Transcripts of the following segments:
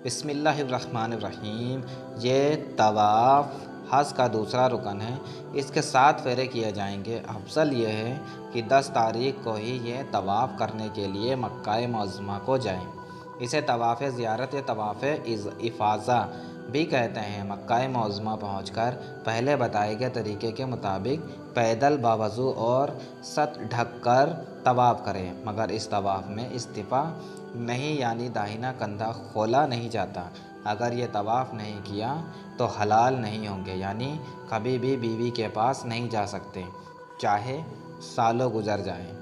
بسم اللہ الرحمن الرحیم۔ یہ طواف حج کا دوسرا رکن ہے۔ اس کے 7 پھیرے کیے جائیں گے۔ افضل یہ ہے کہ 10 تاریخ کو ہی یہ طواف کرنے کے لیے مکہ معظمہ کو جائیں۔ اسے طواف زیارت یا طواف افاضہ بھی کہتے ہیں۔ مکہ معظمہ پہنچ کر پہلے بتائے گئے طریقے کے مطابق پیدل باوضو اور سر ڈھک کر طواف کریں، مگر اس طواف میں استفا نہیں، یعنی داہنا کندھا کھولا نہیں جاتا۔ اگر یہ طواف نہیں کیا تو حلال نہیں ہوں گے، یعنی کبھی بھی بیوی کے پاس نہیں جا سکتے، چاہے سالوں گزر جائیں۔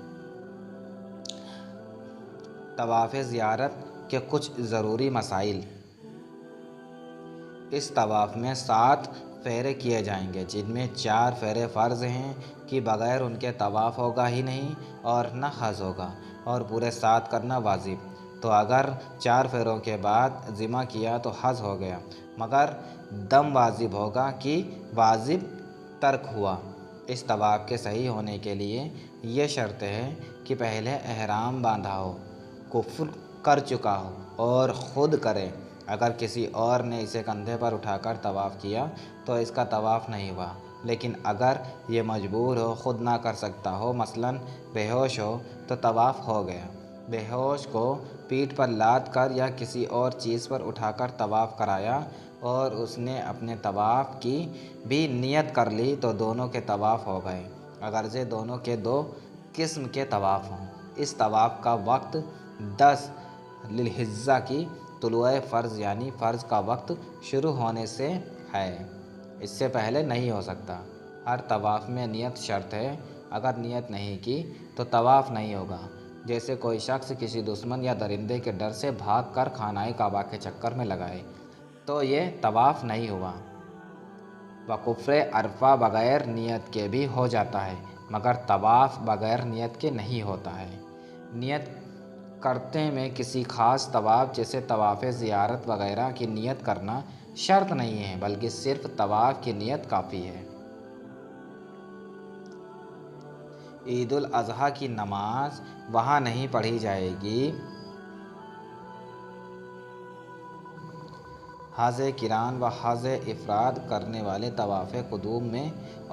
طواف زیارت کے کچھ ضروری مسائل۔ اس طواف میں 7 پھیرے کیے جائیں گے، جن میں 4 پھیرے فرض ہیں کہ بغیر ان کے طواف ہوگا ہی نہیں اور نہ حج ہوگا، اور پورے 7 کرنا واجب۔ تو اگر 4 پھیروں کے بعد جمع کیا تو حج ہو گیا، مگر دم واجب ہوگا کہ واجب ترک ہوا۔ اس طواف کے صحیح ہونے کے لیے یہ شرط ہے کہ پہلے احرام باندھا ہو، کفر کر چکا ہو اور خود کرے۔ اگر کسی اور نے اسے کندھے پر اٹھا کر طواف کیا تو اس کا طواف نہیں ہوا، لیکن اگر یہ مجبور ہو، خود نہ کر سکتا ہو، مثلاً بے ہوش ہو، تو طواف ہو گیا۔ بے ہوش کو پیٹھ پر لاد کر یا کسی اور چیز پر اٹھا کر طواف کرایا اور اس نے اپنے طواف کی بھی نیت کر لی تو دونوں کے طواف ہو گئے، اگرچہ دونوں کے 2 قسم کے طواف ہوں۔ اس طواف کا وقت 10 ذی الحجہ کی طلوع فرض، یعنی فرض کا وقت شروع ہونے سے ہے، اس سے پہلے نہیں ہو سکتا۔ ہر طواف میں نیت شرط ہے، اگر نیت نہیں کی تو طواف نہیں ہوگا۔ جیسے کوئی شخص کسی دشمن یا درندے کے ڈر سے بھاگ کر خانہ کعبہ کے چکر میں لگائے تو یہ طواف نہیں ہوا۔ وقوف عرفہ بغیر نیت کے بھی ہو جاتا ہے، مگر طواف بغیر نیت کے نہیں ہوتا ہے۔ نیت کرتے میں کسی خاص طواف جیسے طواف زیارت وغیرہ کی نیت کرنا شرط نہیں ہے، بلکہ صرف طواف کی نیت کافی ہے۔ عید الاضحیٰ کی نماز وہاں نہیں پڑھی جائے گی۔ حج قران و حج افراد کرنے والے طواف قدوم میں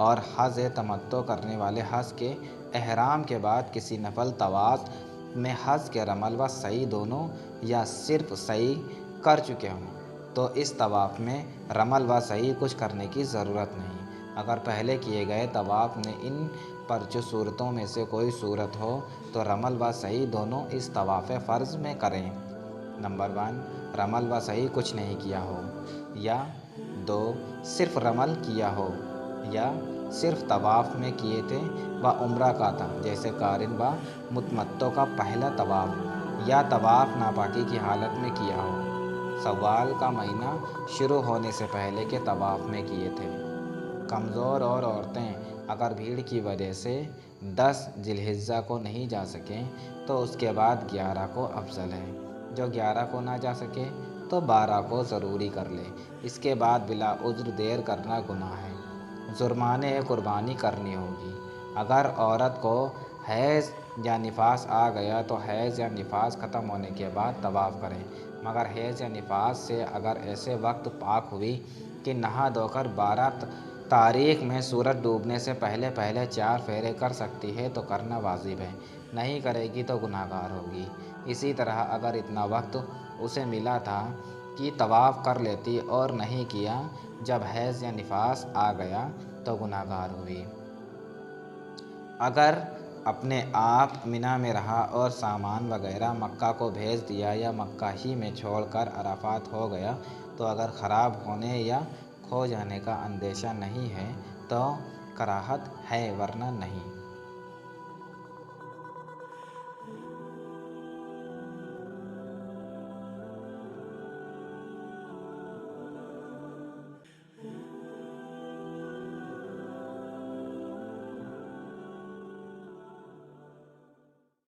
اور حج تمتع کرنے والے حج کے احرام کے بعد کسی نفل طواف میں حج کے رمل و سعی دونوں یا صرف سعی کر چکے ہوں تو اس طواف میں رمل و سعی کچھ کرنے کی ضرورت نہیں۔ اگر پہلے کیے گئے طواف میں ان پر جو صورتوں میں سے کوئی صورت ہو تو رمل و سعی دونوں اس طواف فرض میں کریں۔ نمبر 1، رمل و سعی کچھ نہیں کیا ہو، یا 2، صرف رمل کیا ہو، یا صرف طواف میں کیے تھے و عمرہ کا تھا، جیسے قارن و متمتع کا پہلا طواف، یا طواف ناپاکی کی حالت میں کیا ہو، شوال کا مہینہ شروع ہونے سے پہلے کے طواف میں کیے تھے۔ کمزور اور عورتیں اگر بھیڑ کی وجہ سے 10 ذی الحجہ کو نہیں جا سکیں تو اس کے بعد 11 کو افضل ہے۔ جو 11 کو نہ جا سکے تو 12 کو ضروری کر لے۔ اس کے بعد بلا عذر دیر کرنا گناہ ہے۔ جرمانے قربانی کرنی ہوگی۔ اگر عورت کو حیض یا نفاس آ گیا تو حیض یا نفاس ختم ہونے کے بعد طواف کرے، مگر حیض یا نفاس سے اگر ایسے وقت پاک ہوئی کہ نہا دھو کر 12 تاریخ میں سورج ڈوبنے سے پہلے 4 پھیرے کر سکتی ہے تو کرنا واجب ہے، نہیں کرے گی تو گناہ گار ہوگی۔ اسی طرح اگر اتنا وقت اسے ملا تھا کہ طواف کر لیتی اور نہیں کیا، جب حیض یا نفاس آ گیا تو گناہ گار ہوئی۔ اگر اپنے آپ منی میں رہا اور سامان وغیرہ مکہ کو بھیج دیا یا مکہ ہی میں چھوڑ کر عرفات ہو گیا تو اگر خراب ہونے یا کھو جانے کا اندیشہ نہیں ہے تو کراہت ہے، ورنہ نہیں۔